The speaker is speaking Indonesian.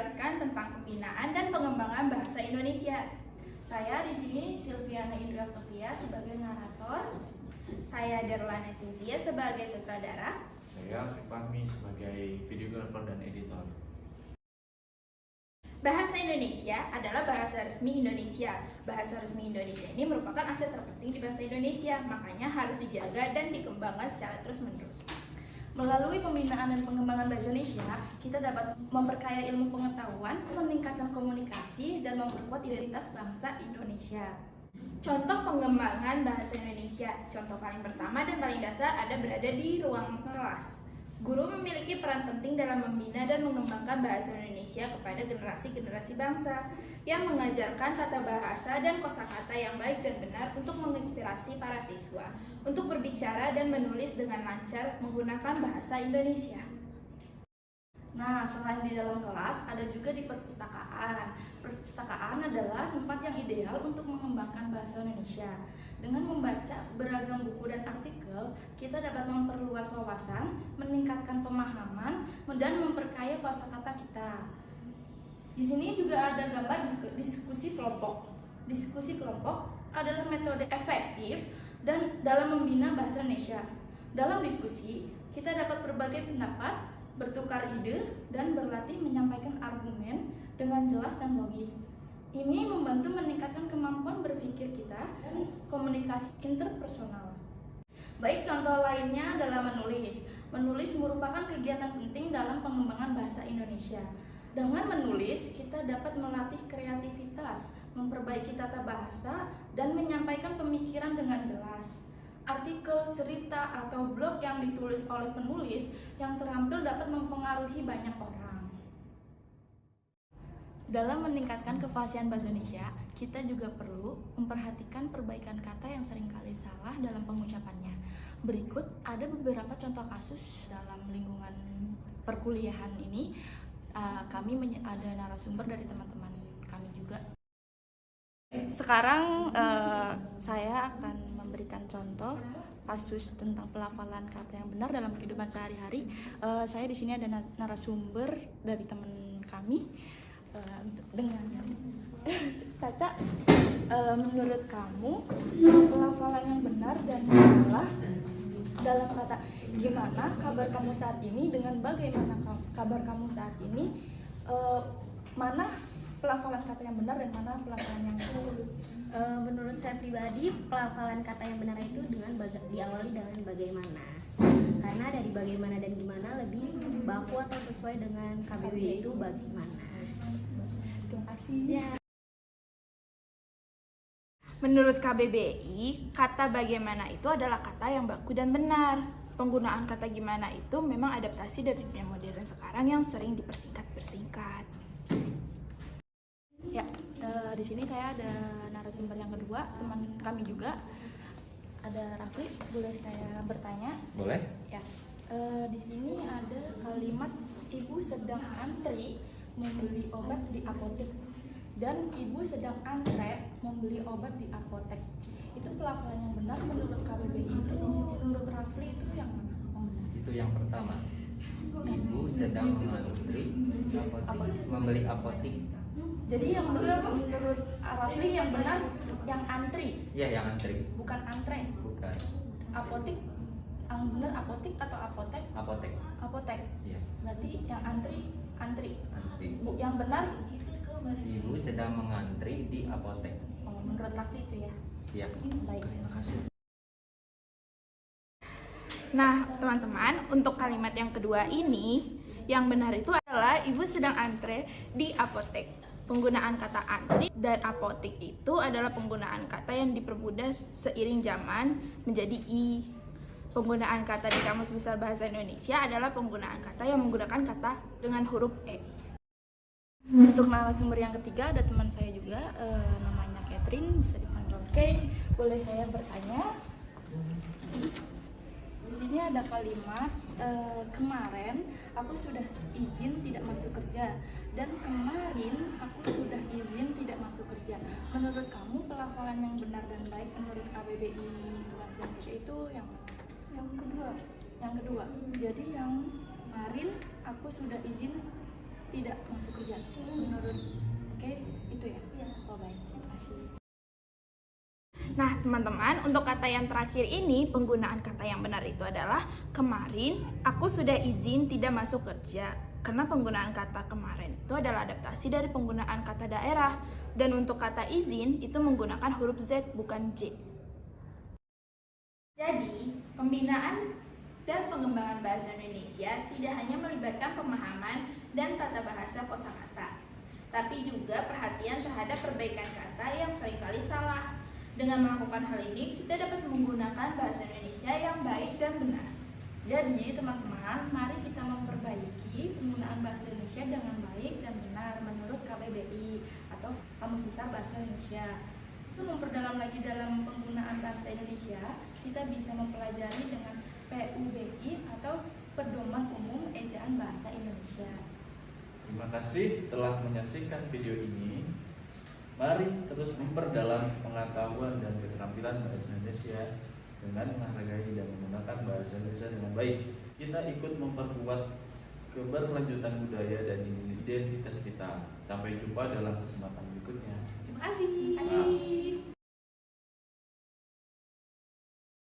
menjelaskan tentang pembinaan dan pengembangan bahasa Indonesia. Saya di sini Silviana Indra Octavia sebagai narator. Saya Darlana Cynthia sebagai sutradara. Saya Fahmi sebagai videographer dan editor. Bahasa Indonesia adalah bahasa resmi Indonesia. Bahasa resmi Indonesia ini merupakan aset terpenting di bangsa Indonesia, makanya harus dijaga dan dikembangkan secara terus-menerus. Melalui pembinaan dan pengembangan bahasa Indonesia, kita dapat memperkaya ilmu pengetahuan, meningkatkan komunikasi, dan memperkuat identitas bangsa Indonesia. Contoh pengembangan bahasa Indonesia. Contoh paling pertama dan paling dasar ada berada di ruang kelas. Guru memiliki peran penting dalam membina dan mengembangkan bahasa Indonesia kepada generasi-generasi bangsa yang mengajarkan tata bahasa dan kosakata yang baik dan benar untuk menginspirasi para siswa untuk berbicara dan menulis dengan lancar menggunakan bahasa Indonesia. Nah, selain di dalam kelas, ada juga di perpustakaan. Perpustakaan adalah tempat yang ideal untuk mengembangkan bahasa Indonesia. Dengan membaca beragam buku dan artikel, kita dapat memperluas wawasan, meningkatkan pemahaman, dan memperkaya kosakata kita. Di sini juga ada gambar diskusi kelompok. Diskusi kelompok adalah metode efektif dan dalam membina bahasa Indonesia. Dalam diskusi, kita dapat berbagai pendapat, bertukar ide, dan berlatih menyampaikan argumen dengan jelas dan logis. Ini membantu meningkatkan kemampuan berpikir kita dan komunikasi interpersonal. Baik, contoh lainnya adalah menulis. Menulis merupakan kegiatan penting dalam pengembangan bahasa Indonesia. Dengan menulis, kita dapat melatih kreativitas, memperbaiki tata bahasa, dan menyampaikan pemikiran dengan jelas. Artikel, cerita, atau blog yang ditulis oleh penulis yang terampil dapat mempengaruhi banyak orang. Dalam meningkatkan kefasihan bahasa Indonesia, kita juga perlu memperhatikan perbaikan kata yang seringkali salah dalam pengucapannya. Berikut ada beberapa contoh kasus dalam lingkungan perkuliahan ini. Kami ada narasumber dari teman-teman kami juga. Sekarang saya akan memberikan contoh kasus tentang pelafalan kata yang benar dalam kehidupan sehari-hari. Saya di sini ada narasumber dari teman kami. Dengan Caca, menurut kamu pelafalan yang benar dan salah dalam kata gimana kabar kamu saat ini dengan bagaimana kabar kamu saat ini, mana pelafalan kata yang benar dan mana pelafalan yang salah? Menurut saya pribadi, pelafalan kata yang benar itu diawali dengan bagaimana. Karena dari bagaimana dan gimana lebih baku atau sesuai dengan KBBI itu bagaimana. Terima kasih. Ya. Menurut KBBI, kata bagaimana itu adalah kata yang baku dan benar. Penggunaan kata gimana itu memang adaptasi dari dunia modern sekarang yang sering dipersingkat-persingkat. Ya, di sini saya ada narasumber yang kedua, teman kami juga. Ada Rafli, boleh saya bertanya? Boleh? Ya. Di sini ada kalimat ibu sedang antri membeli obat di apotek dan ibu sedang antre membeli obat di apotek. Itu pelafalan yang benar menurut KBBI. Menurut Rafli itu yang mana? Itu yang pertama. Ibu sedang mengantri membeli apotik. Jadi yang benar menurut Rafli yang benar yang antri. Iya, yang antri. Bukan antre. Bukan. Apotik. Yang benar apotik atau apotek? Apotek. Apotek. Iya. Berarti yang antri. Antri. Yang benar Ibu sedang mengantri di apotek. oh, menurut Rafli itu ya. Iya. Baik, terima kasih. Kasih. Nah, teman-teman, untuk kalimat yang kedua ini, yang benar itu adalah ibu sedang antre di apotek. Penggunaan kata antri dan apotek itu adalah penggunaan kata yang dipermudah seiring zaman menjadi i. Penggunaan kata di Kamus Besar Bahasa Indonesia adalah penggunaan kata yang menggunakan kata dengan huruf e. Untuk narasumber yang ketiga ada teman saya juga, namanya Catherine, bisa dipanggil Kay. Boleh saya bertanya? Di sini ada kalimat kemarin aku sudah izin tidak masuk kerja dan kemarin aku sudah izin tidak masuk kerja. Menurut kamu pelafalan yang benar dan baik menurut KBBI Bahasa Indonesia itu yang kedua. Yang kedua. Jadi yang kemarin aku sudah izin tidak masuk kerja. Menurut Oke, itu ya? Oh baik, terima kasih. Nah, teman-teman, untuk kata yang terakhir ini, penggunaan kata yang benar itu adalah kemarin aku sudah izin tidak masuk kerja. Karena penggunaan kata kemarin itu adalah adaptasi dari penggunaan kata daerah. Dan untuk kata izin itu menggunakan huruf Z bukan J. Jadi, pembinaan dan pengembangan bahasa Indonesia tidak hanya melibatkan pemahaman dan tata bahasa kosakata, tapi juga perhatian terhadap perbaikan kata yang seringkali salah. Dengan melakukan hal ini, kita dapat menggunakan bahasa Indonesia yang baik dan benar. Jadi teman-teman, mari kita memperbaiki penggunaan bahasa Indonesia dengan baik dan benar menurut KBBI atau Kamus Besar Bahasa Indonesia. Untuk memperdalam lagi dalam penggunaan bahasa Indonesia, kita bisa mempelajari dengan PUBI atau Pedoman Umum Ejaan Bahasa Indonesia. Terima kasih telah menyaksikan video ini. Mari terus memperdalam pengetahuan dan keterampilan bahasa Indonesia dengan menghargai dan menggunakan bahasa Indonesia dengan baik. Kita ikut memperkuat keberlanjutan budaya dan identitas kita. Sampai jumpa dalam kesempatan berikutnya. Terima kasih.